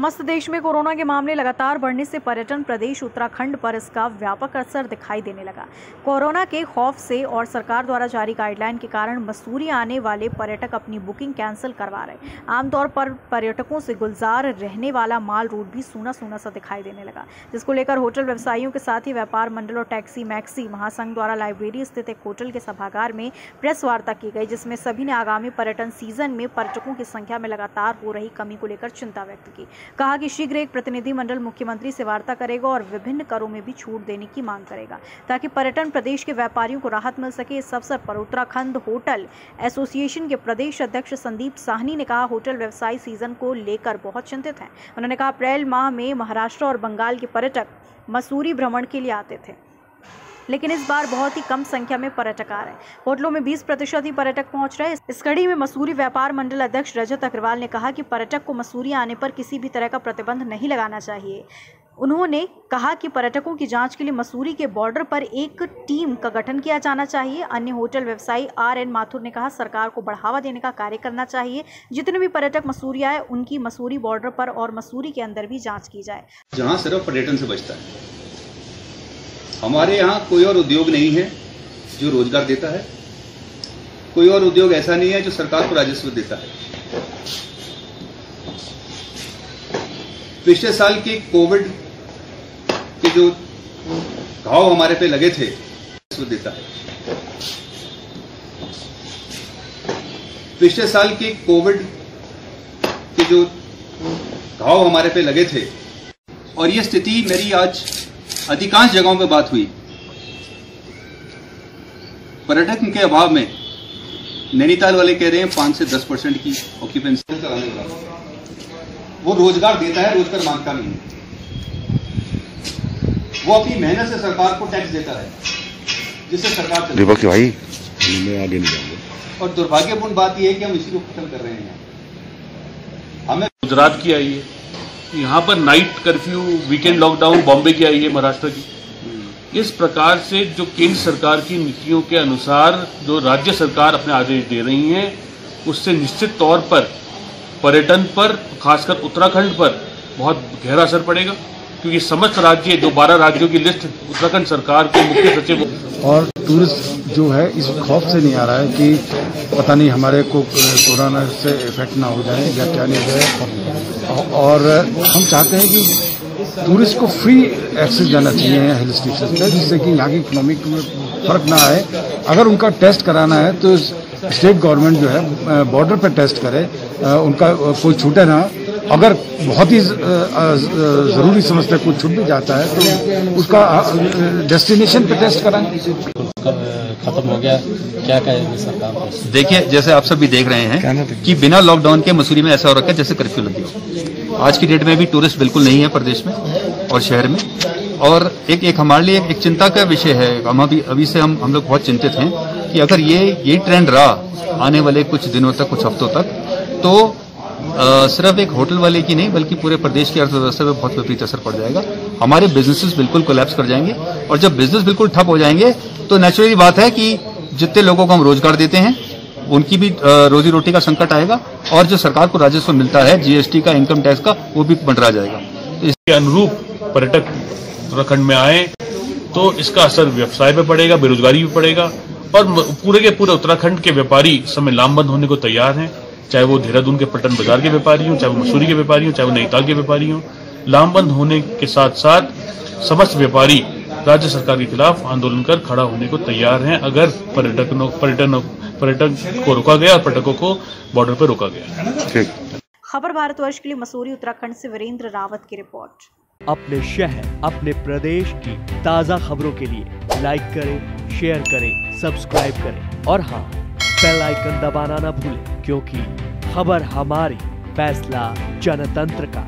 समस्त देश में कोरोना के मामले लगातार बढ़ने से पर्यटन प्रदेश उत्तराखंड पर इसका व्यापक असर दिखाई देने लगा। कोरोना के खौफ से और सरकार द्वारा जारी गाइडलाइन के कारण मसूरी आने वाले पर्यटक अपनी बुकिंग कैंसिल करवा रहे। आमतौर पर पर्यटकों से गुलजार रहने वाला माल रोड भी सूना सूना सा दिखाई देने लगा, जिसको लेकर होटल व्यवसायियों के साथ ही व्यापार मंडल और टैक्सी मैक्सी महासंघ द्वारा लाइब्रेरी स्थित एक होटल के सभागार में प्रेस वार्ता की गई, जिसमें सभी ने आगामी पर्यटन सीजन में पर्यटकों की संख्या में लगातार हो रही कमी को लेकर चिंता व्यक्त की। कहा कि शीघ्र एक प्रतिनिधिमंडल मुख्यमंत्री से वार्ता करेगा और विभिन्न करों में भी छूट देने की मांग करेगा, ताकि पर्यटन प्रदेश के व्यापारियों को राहत मिल सके। इस अवसर पर उत्तराखंड होटल एसोसिएशन के प्रदेश अध्यक्ष संदीप साहनी ने कहा, होटल व्यवसाय सीजन को लेकर बहुत चिंतित हैं। उन्होंने कहा, अप्रैल माह में महाराष्ट्र और बंगाल के पर्यटक मसूरी भ्रमण के लिए आते थे, लेकिन इस बार बहुत ही कम संख्या में पर्यटक आ रहे हैं। होटलों में 20% ही पर्यटक पहुंच रहे हैं। इस कड़ी में मसूरी व्यापार मंडल अध्यक्ष रजत अग्रवाल ने कहा कि पर्यटक को मसूरी आने पर किसी भी तरह का प्रतिबंध नहीं लगाना चाहिए। उन्होंने कहा कि पर्यटकों की जांच के लिए मसूरी के बॉर्डर पर एक टीम का गठन किया जाना चाहिए। अन्य होटल व्यवसायी RN माथुर ने कहा, सरकार को बढ़ावा देने का कार्य करना चाहिए। जितने भी पर्यटक मसूरी आए उनकी मसूरी बॉर्डर पर और मसूरी के अंदर भी जाँच की जाए। जहाँ सिर्फ पर्यटन से बचता है। हमारे यहाँ कोई और उद्योग नहीं है जो रोजगार देता है, कोई और उद्योग ऐसा नहीं है जो सरकार को राजस्व देता है। पिछले साल के कोविड के जो घाव हमारे पे लगे थे, राजस्व देता है। पिछले साल के कोविड के जो घाव हमारे पे लगे थे, और ये स्थिति मेरी आज अधिकांश जगहों पे बात हुई। पर्यटक के अभाव में नैनीताल वाले कह रहे हैं 5 से 10% की ऑक्यूपेंसी चलाने वाला, वो रोजगार देता है, रोजगार मांगता नहीं है। वो अपनी मेहनत से सरकार को टैक्स देता है, जिससे सरकार भाई मैं आगे नहीं जाऊंगा। और दुर्भाग्यपूर्ण बात यह है कि हम इसी को खत्म कर रहे हैं। हमें गुजरात की आई है, यहाँ पर night curfew, weekend lockdown Bombay की आई है, महाराष्ट्र की। इस प्रकार से जो केंद्र सरकार की नीतियों के अनुसार जो राज्य सरकार अपने आदेश दे रही हैं, उससे निश्चित तौर पर पर्यटन पर, खासकर उत्तराखंड पर बहुत गहरा असर पड़ेगा, क्योंकि समस्त राज्य, जो 12 राज्यों की लिस्ट उत्तराखंड सरकार के मुख्य सचिव और टूरिस्ट जो है इस खौफ से नहीं आ रहा है कि पता नहीं हमारे को कोरोना से इफेक्ट ना हो जाए या क्या नहीं हो जाए। और हम चाहते हैं कि टूरिस्ट को फ्री एक्सेस देना चाहिए हिल स्टेशन पे, जिससे कि यहाँ की इकोनॉमिक में फर्क ना आए। अगर उनका टेस्ट कराना है तो स्टेट गवर्नमेंट जो है बॉर्डर पर टेस्ट करे, उनका कोई छूटे ना। अगर बहुत ही जरूरी समझते कुछ छूट भी जाता है तो उसका डेस्टिनेशन पे टेस्ट कराएं। खत्म हो गया, क्या कहेंगे सरकार? देखिए, जैसे आप सब भी देख रहे हैं कि बिना लॉकडाउन के मसूरी में ऐसा हो रखा है जैसे कर्फ्यू लगी हो। आज की डेट में भी टूरिस्ट बिल्कुल नहीं है प्रदेश में और शहर में, और एक हमारे लिए एक चिंता का विषय है। हम अभी से हम लोग बहुत चिंतित हैं कि अगर ये ट्रेंड रहा आने वाले कुछ दिनों तक, कुछ हफ्तों तक, तो सिर्फ एक होटल वाले की नहीं बल्कि पूरे प्रदेश की अर्थव्यवस्था पे बहुत विपरीत असर पड़ जाएगा। हमारे बिजनेसेस बिल्कुल कोलैप्स कर जाएंगे, और जब बिजनेस बिल्कुल ठप हो जाएंगे तो नेचुरली बात है कि जितने लोगों को हम रोजगार देते हैं उनकी भी रोजी रोटी का संकट आएगा, और जो सरकार को राजस्व मिलता है GST का, इनकम टैक्स का, वो भी मंडरा जाएगा। तो इसके अनुरूप पर्यटक उत्तराखंड में आए तो इसका असर व्यवसाय पे पड़ेगा, बेरोजगारी भी पड़ेगा, और पूरे के पूरे उत्तराखंड के व्यापारी इस समय लामबंद होने को तैयार हैं। चाहे वो देहरादून के पटन बाजार के व्यापारी हों, चाहे वो मसूरी के व्यापारी हों, चाहे वो नैनीताल के व्यापारी हों। लामबंद होने के साथ साथ समस्त व्यापारी राज्य सरकार के खिलाफ आंदोलन कर खड़ा होने को तैयार हैं, अगर पर्यटन को रोका गया और पर्यटकों को बॉर्डर पर रोका गया। खबर भारतवर्ष के लिए मसूरी उत्तराखंड से वीरेंद्र रावत की रिपोर्ट। अपने शहर, अपने प्रदेश की ताज़ा खबरों के लिए लाइक करें, शेयर करें, सब्सक्राइब करें और हाँ, बेल आइकन दबाना ना भूलें, क्योंकि खबर हमारी, फैसला जनतंत्र का।